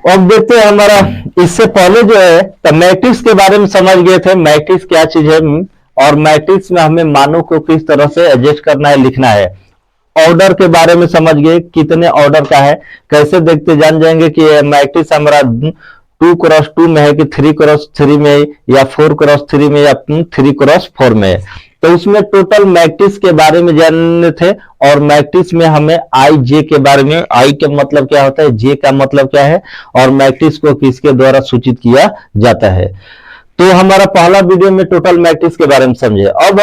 अब देखते हैं हमारा, इससे पहले जो है तो मैट्रिक्स के बारे में समझ गए थे, मैट्रिक्स क्या चीज है, और मैट्रिक्स में हमें मानों को किस तरह से एडजस्ट करना है, लिखना है। ऑर्डर के बारे में समझ गए, कितने ऑर्डर का है, कैसे देखते जान जाएंगे कि मैट्रिक्स हमारा 2x2 में है कि 3x3 में, या 4x3 में, या 3x4 में है। तो उसमें टोटल मैट्रिक्स के बारे में जानने थे, और मैट्रिक्स में हमें आई जे के बारे में, आई का मतलब क्या होता है, जे का मतलब क्या है, और मैट्रिक्स को किसके द्वारा सूचित किया जाता है। तो हमारा पहला वीडियो में टोटल मैट्रिक्स के बारे में समझे। अब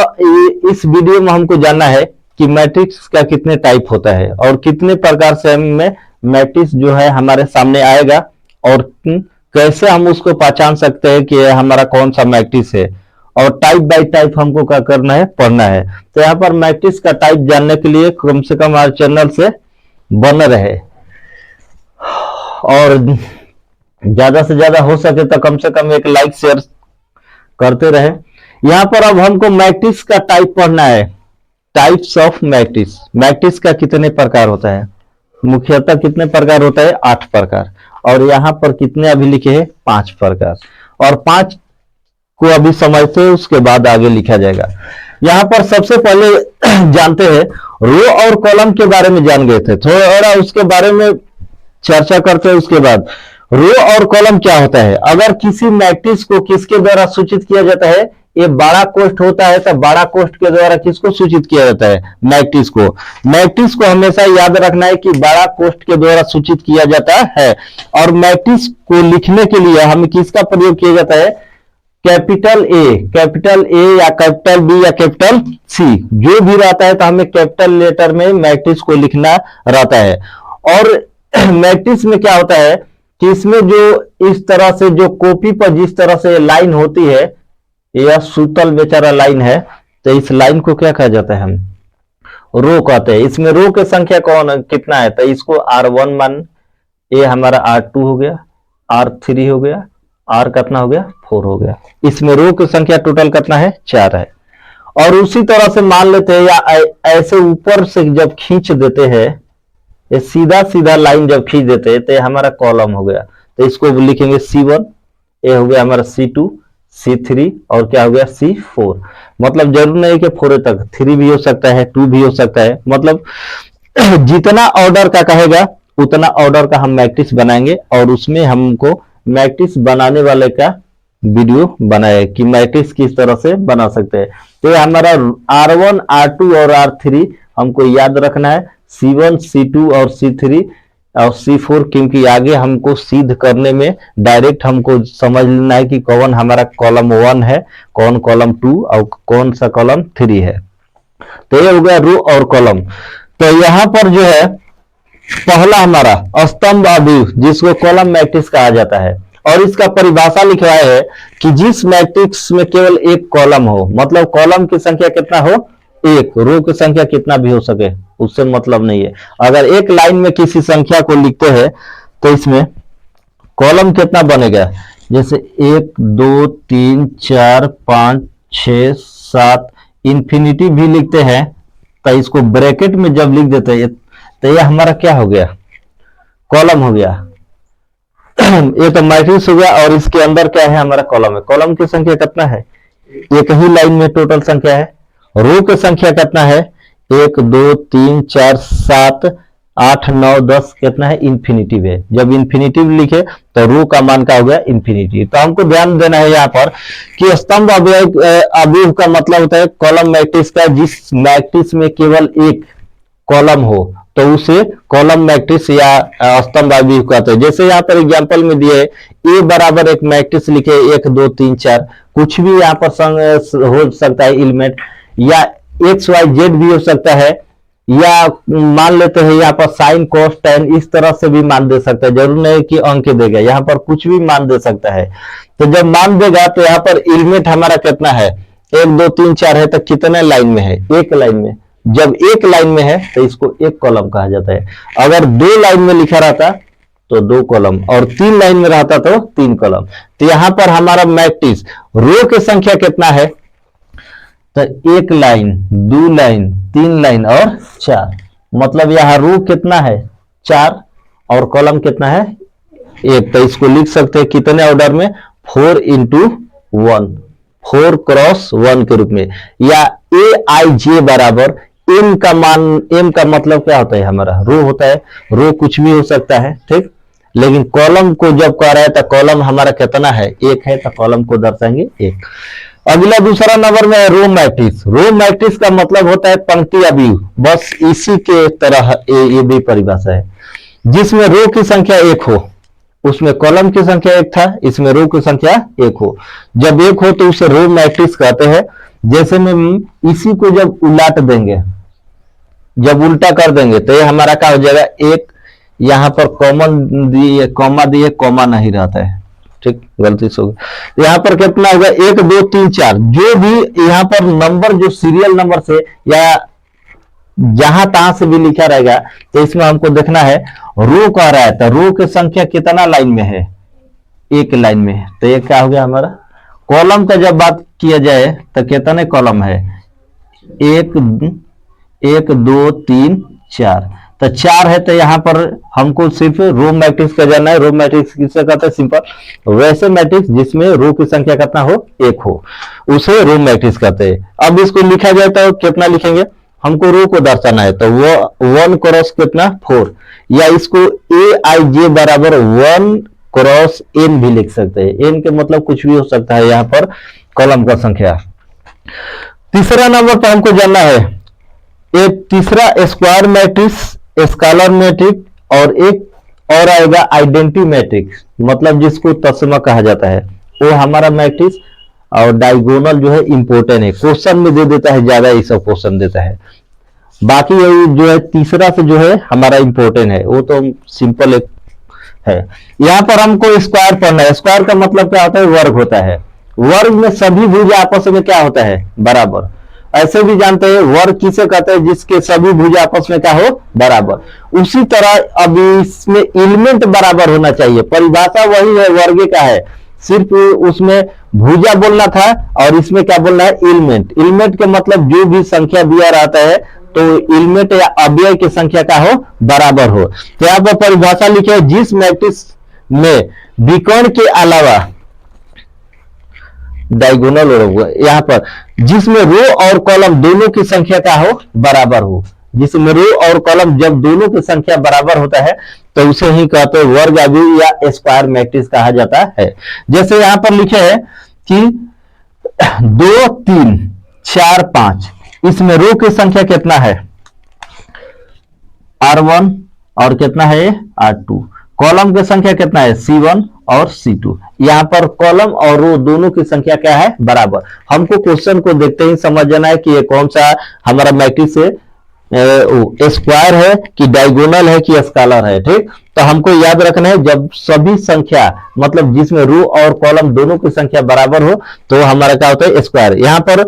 इस वीडियो में हमको जानना है कि मैट्रिक्स का कितने टाइप होता है, और कितने प्रकार से हमें मैट्रिक्स जो है हमारे सामने आएगा, और कैसे हम उसको पहचान सकते हैं कि हमारा कौन सा मैट्रिक्स है, और टाइप बाय टाइप हमको क्या करना है, पढ़ना है। तो यहाँ पर मैट्रिक्स का टाइप जानने के लिए कम से कम हमारे चैनल से बने रहे, और ज्यादा से ज्यादा हो सके तो कम से कम एक लाइक शेयर करते रहे। यहाँ पर अब हमको मैट्रिक्स का टाइप पढ़ना है, टाइप्स ऑफ मैट्रिक्स। मैट्रिक्स का कितने प्रकार होता है, मुख्यतः कितने प्रकार होता है, 8 प्रकार, और यहाँ पर कितने अभी लिखे हैं, 5 प्रकार, और 5 को अभी समझते हैं, उसके बाद आगे लिखा जाएगा। यहाँ पर सबसे पहले जानते हैं, रो और कॉलम के बारे में जान गए थे, थोड़ा उसके बारे में चर्चा करते हैं। उसके बाद रो और कॉलम क्या होता है, अगर किसी मैट्रिक्स को किसके द्वारा सूचित किया जाता है, ये बड़ा कोष्ठ होता है, तो बड़ा कोष्ठ के द्वारा किसको सूचित किया जाता है, मैट्रिक्स को। मैट्रिक्स को हमेशा याद रखना है कि बड़ा कोष्ठ के द्वारा सूचित किया जाता है, और मैट्रिक्स को लिखने के लिए हमें किसका प्रयोग किया जाता है, कैपिटल ए या कैपिटल बी या कैपिटल सी, जो भी रहता है तो हमें कैपिटल लेटर में मैट्रिक्स को लिखना रहता है। और मैट्रिक्स में क्या होता है कि इसमें जो इस तरह से जो कॉपी पर जिस तरह से लाइन होती है, यह सूतल बेचारा लाइन है, तो इस लाइन को क्या कहा जाता है, हम रो कहते हैं। इसमें रो की संख्या कितना है, तो इसको R1 मान, ये हमारा R2 हो गया, R3 हो गया, R कितना हो गया, 4 हो गया। इसमें रो की संख्या टोटल कितना है, 4 है। और उसी तरह से मान लेते हैं, या ऐसे ऊपर से जब खींच देते हैं, ये सीधा सीधा लाइन जब खींच देते हैं, तो ये हमारा कॉलम हो गया। तो इसको लिखेंगे C1, ये हो गया हमारा C2, C3, और क्या हो गया, C4। मतलब जरूर नहीं कि 4 तक, 3 भी हो सकता है, 2 भी हो सकता है। मतलब जितना ऑर्डर का कहेगा उतना ऑर्डर का हम मैट्रिक्स बनाएंगे, और उसमें हमको मैट्रिक्स बनाने वाले का वीडियो बनाए कि मैट्रिक्स किस तरह से बना सकते हैं। तो हमारा R1, R2 और R3 हमको याद रखना है, C1, C2 और C3 और C4, क्योंकि आगे हमको सिद्ध करने में डायरेक्ट हमको समझ लेना है कि कौन हमारा कॉलम 1 है, कौन कॉलम 2 और कौन सा कॉलम 3 है। तो ये हो गया रो और कॉलम। तो यहाँ पर जो है पहला हमारा स्तंभ अवयव, जिसको कॉलम मैट्रिक्स कहा जाता है, और इसका परिभाषा लिखा है कि जिस मैट्रिक्स में केवल एक कॉलम हो, मतलब कॉलम की संख्या कितना हो, एक, रो की संख्या कितना भी हो सके उससे मतलब नहीं है। अगर एक लाइन में किसी संख्या को लिखते हैं तो इसमें कॉलम कितना बनेगा, जैसे 1 2 3 4 5 6 7, इंफिनिटी भी लिखते हैं, तो इसको ब्रैकेट में जब लिख देते हैं तो यह हमारा क्या हो गया, कॉलम हो गया। ये तो मैट्रिक्स हो गया, और इसके अंदर क्या है, हमारा कॉलम है। कॉलम की संख्या कितना है, एक ही लाइन में टोटल संख्या है। रो की संख्या कितना है, 1 2 3 4 7 8 9 10, कितना है, इन्फिनिटिव है। जब इन्फिनिटिव लिखे तो रो का मान का हो गया इन्फिनिटी। तो हमको ध्यान देना है यहाँ पर कि स्तंभ अवयव का मतलब होता है कॉलम मैट्रिक्स का, जिस मैट्रिक्स में केवल एक कॉलम हो तो उसे कॉलम मैट्रिक्स या स्तंभ अवयव कहते हैं। जैसे यहाँ पर एग्जांपल में दिए ए बराबर एक मैट्रिक्स लिखे 1 2 3 4, कुछ भी यहाँ पर हो सकता है एलिमेंट, या XYZ भी हो सकता है, या मान लेते हैं यहाँ पर साइन कोस टेन, इस तरह से भी मान दे सकता है। जरूर नहीं कि अंक देगा, यहाँ पर कुछ भी मान दे सकता है। तो जब मान देगा तो यहाँ पर एलिमेंट हमारा कितना है, 1 2 3 4 है, तो कितने लाइन में है, एक लाइन में। जब एक लाइन में है तो इसको एक कॉलम कहा जाता है। अगर 2 लाइन में लिखा रहता तो 2 कॉलम, और 3 लाइन में रहता तो 3 कॉलम। तो यहाँ पर हमारा मैट्रिक्स रो की संख्या कितना है, तो 1 लाइन 2 लाइन 3 लाइन और 4, मतलब यहाँ रो कितना है 4, और कॉलम कितना है एक, तो इसको लिख सकते हैं कितने ऑर्डर में, 4x1, 4x1 के रूप में। या Aij बराबर m का मान, m का मतलब क्या होता है हमारा, रो होता है, रो कुछ भी हो सकता है, ठीक। लेकिन कॉलम को जब कह रहा है तो कॉलम हमारा कितना है, एक है, तो कॉलम को दर्शाएंगे एक। अगला दूसरा नंबर में है रो मैट्रिक्स। रो मैट्रिक्स का मतलब होता है पंक्ति अवयव, बस इसी के तरह ये भी परिभाषा है, जिसमें रो की संख्या एक हो, उसमें कॉलम की संख्या एक था, इसमें रो की संख्या एक हो। जब एक हो तो उसे रो मैट्रिक्स कहते हैं। जैसे में इसी को जब उलट देंगे, जब उल्टा कर देंगे तो ये हमारा क्या हो जाएगा, एक यहां पर कॉमन दिए, कॉमा दिए, कॉमा नहीं रहता है, ठीक, गलती से होगा। यहाँ पर कितना होगा, 1 2 3 4, जो भी यहाँ पर नंबर जो सीरियल नंबर से या जहां तहां से भी लिखा रहेगा, तो इसमें हमको देखना है रो कह रहा है, तो रो की संख्या कितना लाइन में है, एक लाइन में है, तो ये क्या हो गया हमारा। कॉलम का जब बात किया जाए तो कितने कॉलम है, 1 1 2 3 4, तो 4 है, तो यहाँ पर हमको सिर्फ रो मैट्रिक्स का जानना है। रो मैट्रिक्स किसे कहते हैं, सिंपल वैसे मैट्रिक्स जिसमें रो की संख्या कितना हो, एक हो, उसे रो मैट्रिक्स कहते हैं। अब इसको लिखा जाए तो कितना लिखेंगे, हमको रो को दर्शाना है, तो वो 1 क्रॉस कितना 4, या इसको Aij बराबर 1 क्रॉस n भी लिख सकते हैं। n के मतलब कुछ भी हो सकता है यहाँ पर कॉलम का संख्या। तीसरा नंबर पर हमको जानना है एक तीसरा स्क्वायर मैट्रिक्स, स्केलर मैट्रिक्स, और एक और आएगा आइडेंटिटी मैट्रिक्स, मतलब जिसको तस्मा कहा जाता है, वो हमारा मैट्रिक्स। और डायगोनल जो है इंपोर्टेंट है, क्वेश्चन में दे देता है ज्यादा, ये सब क्वेश्चन देता है। बाकी ये जो है तीसरा से जो है हमारा इंपोर्टेंट है, वो तो सिंपल एक है। यहाँ पर हमको स्क्वायर पढ़ना है। स्क्वायर का मतलब क्या होता है, वर्ग होता है। वर्ग में सभी भुजा आपस में क्या होता है, बराबर। ऐसे भी जानते हैं वर्ग किसे कहते हैं, जिसके सभी भुजा आपस में क्या हो, बराबर। उसी तरह अब इसमें एलिमेंट बराबर होना चाहिए, परिभाषा वही है वर्ग का है, सिर्फ उसमें भुजा बोलना था और इसमें क्या बोलना है, एलिमेंट। एलिमेंट के मतलब जो भी संख्या दिया रहता है तो एलिमेंट या अवयव की संख्या का हो, बराबर हो। तो यहाँ पर परिभाषा लिखे है, जिस मैट्रिक्स में विकर्ण के अलावा डायगोनल होगा, यहाँ पर जिसमें रो और कॉलम दोनों की संख्या का हो, बराबर हो। जिसमें रो और कॉलम जब दोनों की संख्या बराबर होता है तो उसे ही कहते हैं वर्ग अवयव या स्क्वायर मैट्रिक्स कहा जाता है। जैसे यहां पर लिखे है कि 2 3 4 5, इसमें रो की संख्या कितना है, R1, और कितना है R2। कॉलम की संख्या कितना है, C1 और C2। यहां पर कॉलम और रो दोनों की संख्या क्या है, बराबर। हमको क्वेश्चन को देखते ही समझ जाना है कि ये कौन सा हमारा मैट्रिक्स है, स्क्वायर है कि डायगोनल है कि स्केलर है, ठीक। तो हमको याद रखना है जब सभी संख्या मतलब जिसमें रो और कॉलम दोनों की संख्या बराबर हो तो हमारा क्या होता है, स्क्वायर। यहाँ पर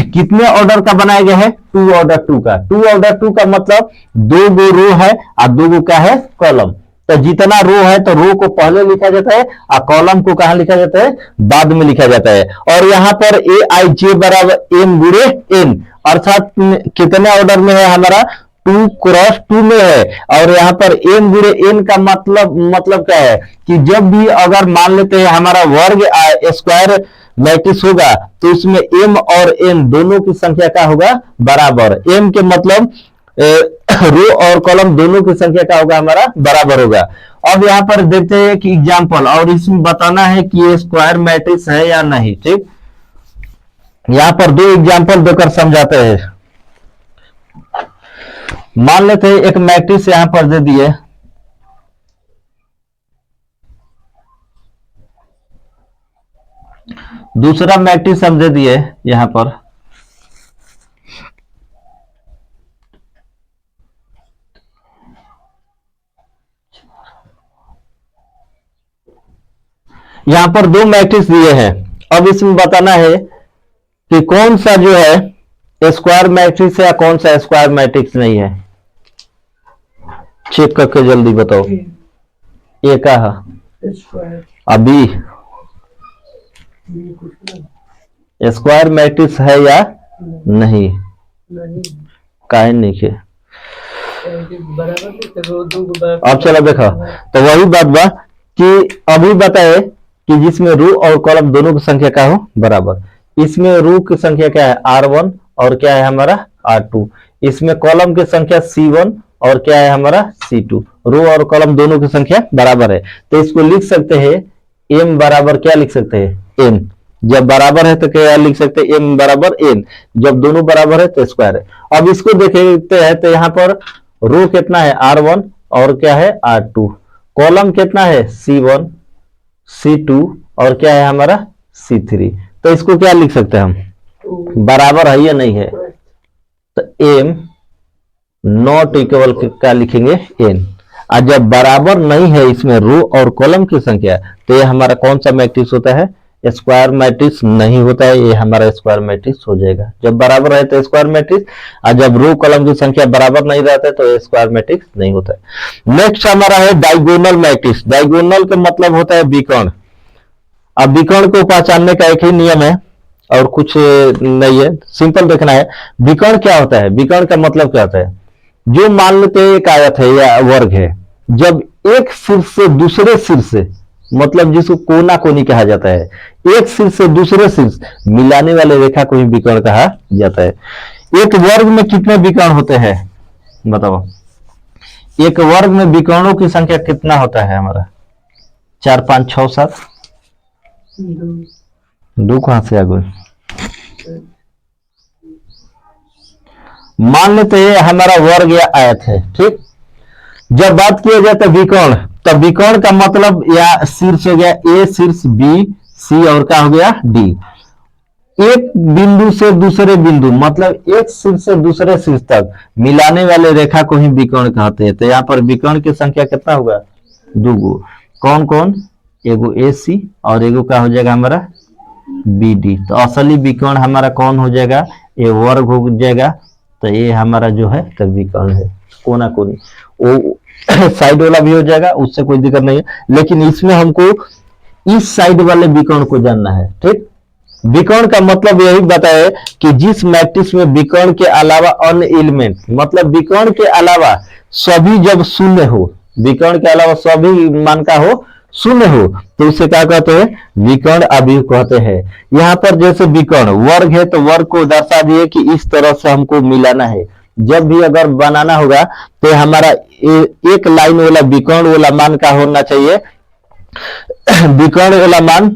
कितने ऑर्डर का बनाया गया है, 2 ऑर्डर 2 का। 2 ऑर्डर 2 का मतलब 2 गो रो है और 2 गो क्या है, कॉलम। तो जितना रो है तो रो को पहले लिखा जाता है और कॉलम को कहां लिखा जाता है, बाद में लिखा जाता है। और यहाँ पर Aij बराबर m गुणे n, अर्थात कितने ऑर्डर में है हमारा, 2 क्रॉस 2 में है। और यहाँ पर m गुणे n का मतलब क्या है कि जब भी अगर मान लेते हैं हमारा वर्ग स्क्वायर मैट्रिक्स होगा तो उसमें m और n दोनों की संख्या क्या होगा, बराबर। m के मतलब रो और कॉलम दोनों की संख्या क्या होगा, हमारा बराबर होगा। अब यहाँ पर देखते हैं कि एग्जाम्पल, और इसमें बताना है कि ये स्क्वायर मैट्रिक्स है या नहीं, ठीक। यहाँ पर 2 एग्जाम्पल देकर समझाते हैं। मान लेते हैं एक मैट्रिक्स यहां पर दे दिए, दूसरा मैट्रिक्स हम दे दिए यहां पर, यहां पर 2 मैट्रिक्स दिए हैं। अब इसमें बताना है कि कौन सा जो है स्क्वायर मैट्रिक्स है या कौन सा स्क्वायर मैट्रिक्स नहीं है। चेक करके जल्दी बताओ। ये क्या है, अभी स्क्वायर मैट्रिक्स है या नहीं, काहे नहीं है। अब चलो देखो, तो वही बात बा कि अभी बताए कि जिसमें रो और कॉलम दोनों की संख्या क्या हो बराबर। इसमें रो की संख्या क्या है R1 और क्या है हमारा R2। इसमें कॉलम की संख्या C1 और क्या है हमारा C2। रो और कॉलम दोनों की संख्या बराबर है, तो इसको लिख सकते हैं m बराबर क्या लिख सकते हैं n। जब बराबर है तो क्या लिख सकते हैं m बराबर n, जब दोनों बराबर है तो स्क्वायर है। अब इसको देखते हैं तो यहाँ पर रो कितना है R1 और क्या है R2, कॉलम कितना है C1 C2 और क्या है हमारा C3। तो इसको क्या लिख सकते हैं हम, बराबर है या नहीं है, तो m नॉट इक्वल क्या लिखेंगे n। और जब बराबर नहीं है इसमें रो और कॉलम की संख्या, तो ये हमारा कौन सा मैट्रिक्स होता है, स्क्वायर मैट्रिक्स नहीं होता है, ये हमारा स्क्वायर मैट्रिक्स हो जाएगा। जब बराबर है तो स्क्वायर मैट्रिक्स, और जब रो कॉलम की संख्या बराबर नहीं रहता है तो ये स्क्वायर मैट्रिक्स नहीं होता है। नेक्स्ट हमारा है डायगोनल मैट्रिक्स। डायगोनल का मतलब होता है विकर्ण। अब विकर्ण को पहचानने का एक ही नियम है और कुछ नहीं है, सिंपल देखना है। विकर्ण क्या होता है, विकर्ण का मतलब क्या होता है, जो मान लेते हैं एक आयत है या वर्ग है, जब एक शीर्ष से दूसरे शीर्ष से, मतलब जिसको कोना कोनी कहा जाता है, एक शीर्ष से दूसरे शीर्ष मिलाने वाले रेखा को ही विकर्ण कहा जाता है। एक वर्ग में कितने विकर्ण होते हैं बताओ, एक वर्ग में विकर्णों की संख्या कितना होता है हमारा, 4 5 6 7, दो कहां से आ गए। मान लेते हैं हमारा वर्ग या आयत है, ठीक। जब बात किया जाए तो विकर्ण, तब विकर्ण का मतलब या शीर्ष हो गया ए, शीर्ष बी, सी और क्या हो गया डी। एक बिंदु से दूसरे बिंदु, मतलब एक शीर्ष से दूसरे शीर्ष तक मिलाने वाले रेखा को ही विकर्ण कहते हैं। तो यहाँ पर विकर्ण की संख्या कितना होगा, 2 गो। कौन कौन, एगो ए सी और एगो क्या हो जाएगा हमारा बी डी। तो असली विकर्ण हमारा कौन हो जाएगा, ये वर्ग हो जाएगा। तो ये हमारा जो है तब विकर्ण है, कोना कोनी। वो साइड वाला भी हो जाएगा, उससे कोई दिक्कत नहीं है, लेकिन इसमें हमको इस साइड वाले विकर्ण को जानना है, ठीक। विकर्ण का मतलब यही बताए कि जिस मैट्रिक्स में विकर्ण के अलावा अन्य एलिमेंट, मतलब विकर्ण के अलावा सभी जब शून्य हो, विकर्ण के अलावा सभी मान का हो शून्य हो, तो उसे क्या कहते हैं, विकर्ण अवयव कहते हैं। यहाँ पर जैसे विकर्ण वर्ग है तो वर्ग को दर्शा दिए कि इस तरह से हमको मिलाना है। जब भी अगर बनाना होगा तो हमारा एक लाइन वाला विकर्ण वाला मान का होना चाहिए, विकर्ण वाला मान,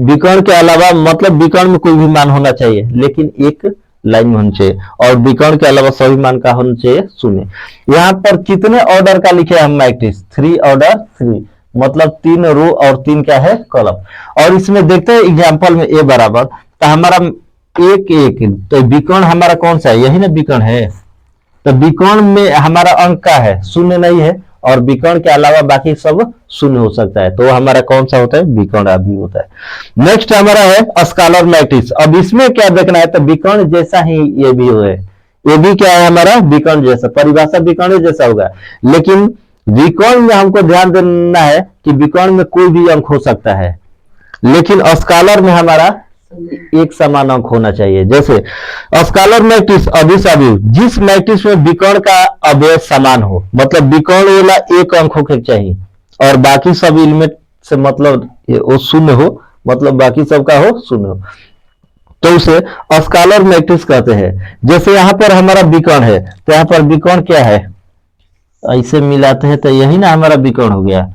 विकर्ण के अलावा मतलब विकर्ण में कोई भी मान होना चाहिए लेकिन एक लाइन में होना चाहिए, और विकर्ण के अलावा सभी मान का होना चाहिए शून्य। यहाँ पर कितने ऑर्डर का लिखे हम मैट्रिक्स, 3 ऑर्डर 3, मतलब 3 रो और 3 क्या है कॉलम। और इसमें देखते हैं एग्जांपल में ए बराबर, तो हमारा 1 1, तो विकर्ण हमारा कौन सा है, यही ना विकर्ण है। तो विकर्ण में हमारा अंक का है, शून्य नहीं है, और विकर्ण के अलावा बाकी सब शून्य हो सकता है, तो हमारा कौन सा होता है, विकर्ण अवयव होता है। नेक्स्ट हमारा है स्केलर मैट्रिक्स। अब इसमें क्या देखना है, तो विकर्ण जैसा ही ये भी है, ये भी क्या है हमारा विकर्ण जैसा, परिभाषा विकर्ण जैसा होगा। लेकिन विकर्ण में हमको ध्यान देना है कि विकर्ण में कोई भी अंक हो सकता है, लेकिन स्केलर में हमारा एक समान अंक होना चाहिए। जैसे स्केलर मैट्रिक्स अदिश अवयव, जिस मैट्रिक्स में विकर्ण का अवयव समान हो, मतलब विकर्ण वाला एक अंक होना चाहिए और बाकी सब एलिमेंट से मतलब वो शून्य हो, मतलब बाकी सब का हो शून्य हो, तो उसे स्केलर मैट्रिक्स कहते हैं। जैसे यहाँ पर हमारा विकर्ण है, तो यहाँ पर विकर्ण क्या है, ऐसे मिलाते हैं तो यही ना हमारा विकर्ण हो गया।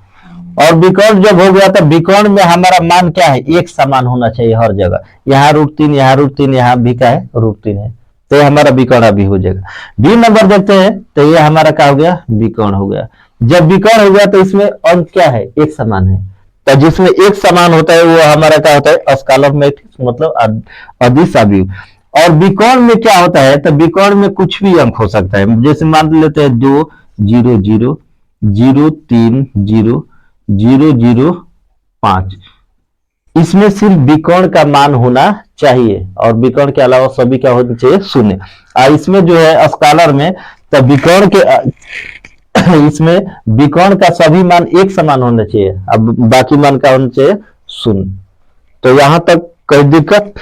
और विकर्ण जब हो गया तो विकर्ण में हमारा मान क्या है, एक समान होना चाहिए हर जगह। यहाँ √3, यहाँ √3, यहाँ भी क्या है √3 है, तो ये हमारा विकर्ण भी हो जाएगा। बी नंबर देखते हैं तो ये हमारा क्या हो गया, विकर्ण हो गया। जब विकर्ण हो गया तो इसमें अंक क्या है, एक समान है। तो जिसमें एक समान होता है वो हमारा क्या होता है, स्केलर मैट्रिक्स, मतलब अदिश अवयव। और विकर्ण में क्या होता है, तो विकर्ण में कुछ भी अंक हो सकता है। जैसे मान लेते हैं 2 0 0 0 3 0 0 0 5, इसमें सिर्फ विकर्ण का मान होना चाहिए और विकर्ण के अलावा सभी क्या होना चाहिए, शून्य। इसमें जो है स्केलर में, तो विकर्ण के इसमें विकर्ण का सभी मान एक समान होना चाहिए, अब बाकी मान का होना चाहिए शून्य। तो यहां तक कोई दिक्कत,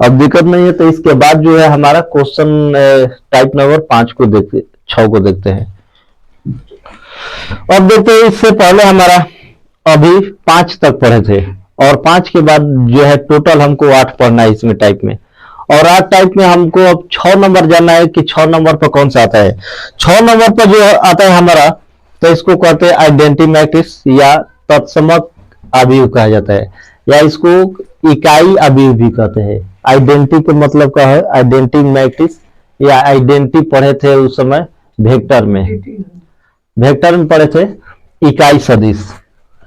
अब दिक्कत नहीं है। तो इसके बाद जो है हमारा क्वेश्चन टाइप नंबर 5 को देखते, 6 को देखते हैं। अब देखते हैं इससे पहले हमारा अभी 5 तक पढ़े थे, और 5 के बाद जो है टोटल हमको 8 पढ़ना है इसमें टाइप में। और 8 टाइप में हमको अब 6 नंबर जानना है कि 6 नंबर पर कौन सा आता है। 6 नंबर पर जो आता है हमारा, तो इसको कहते हैं आइडेंटिटी मैट्रिक्स या तत्समक अवयव कहा जाता है, या इसको इकाई अवयव भी कहते हैं। आइडेंटिटी का मतलब क्या है, आइडेंटिटी मैट्रिक्स या आइडेंटिटी पढ़े थे उस समय वेक्टर में, वेक्टर में पढ़े थे इकाई सदिश,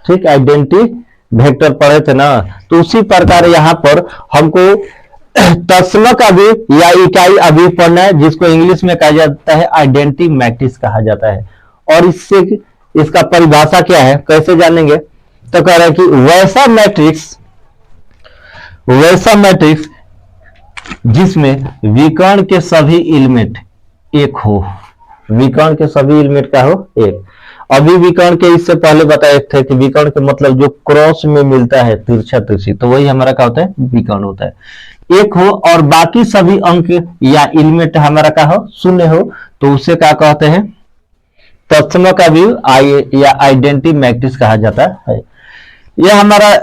ठीक, आइडेंटिटी वेक्टर पढ़े थे ना। तो उसी प्रकार यहाँ पर हमको तत्समक अवयव या इकाई अवयव पढ़ना है, जिसको इंग्लिश में कहा जाता है आइडेंटिटी मैट्रिक्स कहा जाता है। और इससे इसका परिभाषा क्या है, कैसे जानेंगे, तो कह रहे हैं कि वैसा मैट्रिक्स जिसमें विकर्ण के सभी एलिमेंट एक हो, विकर्ण के सभी एलिमेंट का हो एक। अभी विकर्ण के इससे पहले बताए थे कि विकर्ण के मतलब जो क्रॉस में मिलता है तिरछा तिरछी, तो वही हमारा क्या होता है, विकर्ण होता है, एक हो, और बाकी सभी अंक या एलिमेंट हमारा क्या हो, शून्य हो, तो उसे क्या कहते हैं, तत्समक अवयव या आइडेंटिटी मैट्रिक्स कहा जाता है। यह हमारा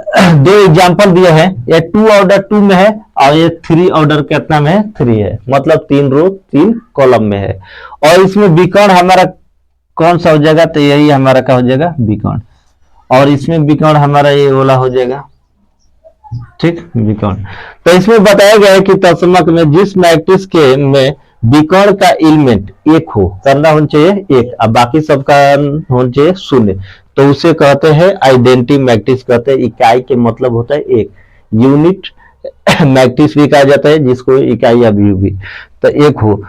2 एग्जांपल दिए हैं, ये 2 ऑर्डर 2 में है, और ये 3 ऑर्डर कितना में है, 3 है, मतलब 3 रो 3 कॉलम में है। और इसमें विकर्ण हमारा कौन सा हो जाएगा, तो यही हमारा क्या हो जाएगा, विकर्ण। और इसमें विकर्ण हमारा ये वाला हो जाएगा, ठीक, विकर्ण। तो इसमें बताया गया है कि तत्समक में जिस मैट्रिक्स के में विकर्ण का एलिमेंट एक हो, करना होना चाहिए एक, अब बाकी सबका होना चाहिए शून्य, तो उसे कहते हैं आइडेंटिटी मैट्रिक्स कहते हैं। इकाई के मतलब होता है एक, यूनिट मैट्रिक्स भी कहा जाता है, जिसको इकाई अवयव भी, तो एक हो।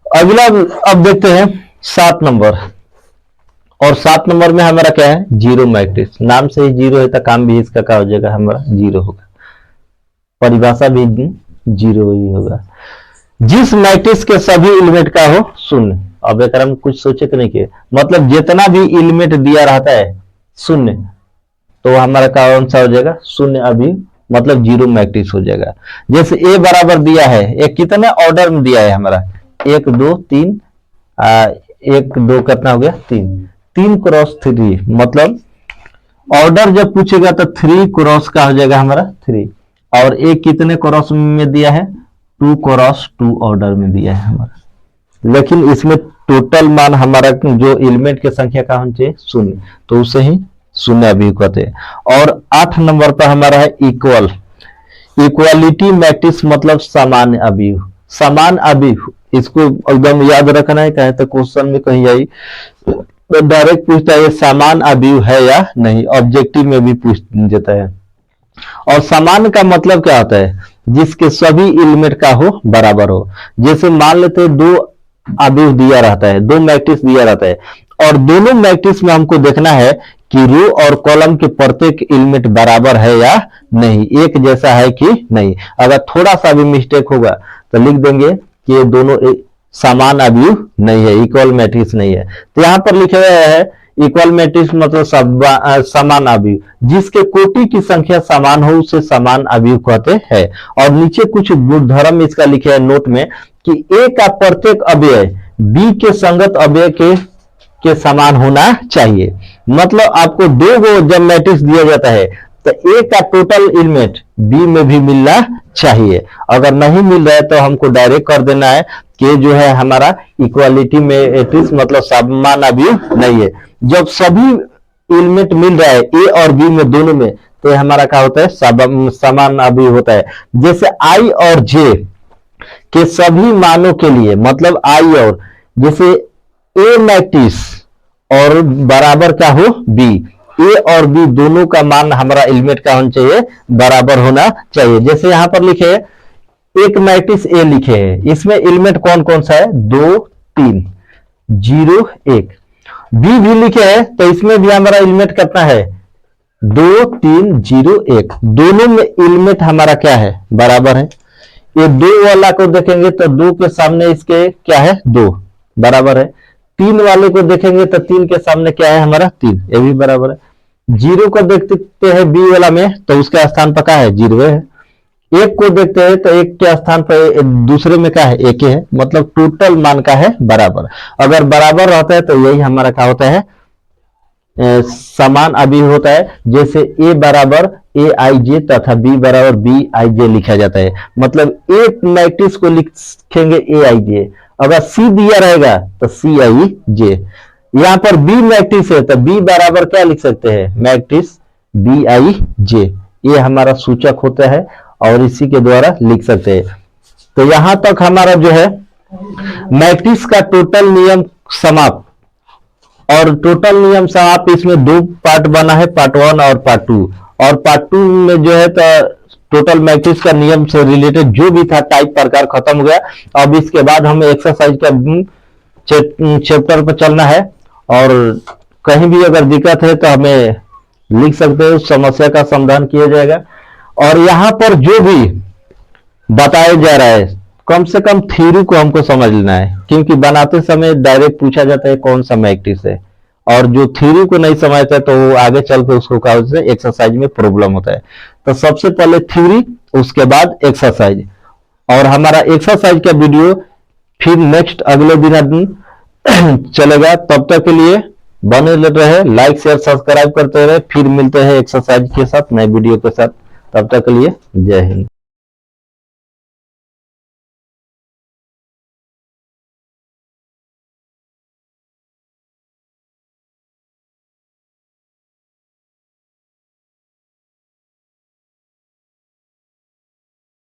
अगला अब देखते हैं 7 नंबर, और 7 नंबर में हमारा क्या है, जीरो मैट्रिक्स। नाम से ही जीरो है तो काम भी इसका क्या हो जाएगा, हमारा जीरो होगा, परिभाषा भी जीरो ही होगा। जिस मैट्रिक्स के सभी एलिमेंट का हो शून्य। अब एक हम कुछ सोचे तो नहीं किए, मतलब जितना भी एलिमेंट दिया रहता है शून्य, तो हमारा कौन सा हो जाएगा, शून्य अभी, मतलब जीरो मैट्रिक्स हो जाएगा। जैसे ए बराबर दिया है, एक कितने ऑर्डर में दिया है हमारा, 1 2 3, 1 2 कितना हो गया, 3 क्रॉस 3, मतलब ऑर्डर जब पूछेगा तो 3 क्रॉस का हो जाएगा हमारा 3। और एक कितने क्रॉस में दिया है, 2 क्रॉस 2 ऑर्डर में दिया है हमारा। लेकिन इसमें टोटल मान हमारा जो एलिमेंट की संख्या का होना चाहिए शून्य, तो उसे ही शून्य अवयव कहते हैं। और 8 नंबर पर हमारा है इक्वल, इक्वालिटी मैट्रिक्स मतलब समान अवयव। समान अवयव इसको एकदम याद रखना है, कहे तो क्वेश्चन में कहीं आई डायरेक्ट पूछता है समान अवयव है या नहीं, ऑब्जेक्टिव में भी पूछ देता है। और समान का मतलब क्या होता है, जिसके सभी एलिमेंट का हो बराबर हो। जैसे मान लेते हैं 2 अवयव दिया रहता है, 2 मैट्रिक्स दिया रहता है, और दोनों मैट्रिक्स में हमको देखना है कि रो और कॉलम के प्रत्येक एलिमेंट बराबर है या नहीं, एक जैसा है कि नहीं। अगर थोड़ा सा भी मिस्टेक होगा तो लिख देंगे कि ये दोनों समान अवयव नहीं है, इक्वल मैट्रिक्स नहीं है। तो यहाँ पर लिखा हुआ है इक्वल मैट्रिक्स मतलब समान अवयव, जिसके कोटि की संख्या समान हो उसे समान अवयव कहते हैं। और नीचे कुछ गुणधर्म इसका लिखे है नोट में कि ए का प्रत्येक अवयव बी के संगत अवयव के समान होना चाहिए। मतलब आपको 2 गो जब मैट्रिक्स दिया जाता है तो ए का टोटल एलिमेंट बी में भी मिलना चाहिए। अगर नहीं मिल रहा है तो हमको डायरेक्ट कर देना है कि जो है हमारा इक्वालिटी मैट्रिक्स मतलब समान अवयव नहीं है। जब सभी एलिमेंट मिल रहा है ए और बी में दोनों में, तो हमारा क्या होता है, समान अवयव होता है। जैसे आई और जे के सभी मानों के लिए, मतलब आई और, जैसे ए मैट्रिक्स और बराबर क्या हो बी, ए और बी दोनों का मान हमारा एलिमेंट का होना चाहिए बराबर होना चाहिए। जैसे यहां पर लिखे एक मैट्रिक्स ए लिखे हैं, इसमें एलिमेंट कौन कौन सा है, 2 3 0 1। बी भी लिखे हैं तो इसमें भी हमारा एलिमेंट कितना है, 2 3 0 1। दोनों में एलिमेंट हमारा क्या है, बराबर है। ये 2 वाला को देखेंगे तो 2 के सामने इसके क्या है, 2 बराबर है। 3 वाले को देखेंगे तो 3 के सामने क्या है हमारा, 3, ये भी बराबर है। 0 को देखते हैं बी वाला में तो उसके स्थान पर क्या है, 0 है। 1 को देखते हैं तो 1 के स्थान पर दूसरे में क्या है, 1 है। मतलब टोटल मान का है बराबर। अगर बराबर रहता है तो यही हमारा क्या होता है, समान अभी होता है, जैसे ए बराबर ए आई जे तथा बी बराबर बी आई जे लिखा जाता है। मतलब ए मैट्रिक्स को लिखेंगे ए आई जे, अगर सी दिया रहेगा तो सी आई जे। यहां पर बी मैट्रिक्स है तो बी बराबर क्या लिख सकते हैं, मैट्रिक्स बी आई जे। ये हमारा सूचक होता है और इसी के द्वारा लिख सकते हैं। तो यहां तक हमारा जो है मैट्रिक्स का टोटल नियम समाप्त। और टोटल नियम समाप्त, इसमें दो पार्ट बना है, पार्ट 1 और पार्ट 2। और पार्ट 2 में जो है तो टोटल मैट्रिक्स का नियम से रिलेटेड जो भी था टाइप प्रकार खत्म हो गया। अब इसके बाद हमें एक्सरसाइज का चैप्टर पर चलना है, और कहीं भी अगर दिक्कत है तो हमें लिख सकते हो, समस्या का समाधान किया जाएगा। और यहाँ पर जो भी बताया जा रहा है कम से कम थ्योरी को हमको समझ लेना है, क्योंकि बनाते समय डायरेक्ट पूछा जाता है कौन सा मैट्रिक्स है, और जो थ्योरी को नहीं समझता है तो वो आगे चल के उसको क्या एक्सरसाइज में प्रॉब्लम होता है। तो सबसे पहले थ्योरी, उसके बाद एक्सरसाइज। और हमारा एक्सरसाइज का वीडियो फिर नेक्स्ट अगले दिन चलेगा। तब तक के लिए बने रहे, लाइक शेयर सब्सक्राइब करते रहे। फिर मिलते हैं एक्सरसाइज के साथ, नए वीडियो के साथ। तब तक के लिए जय हिंद।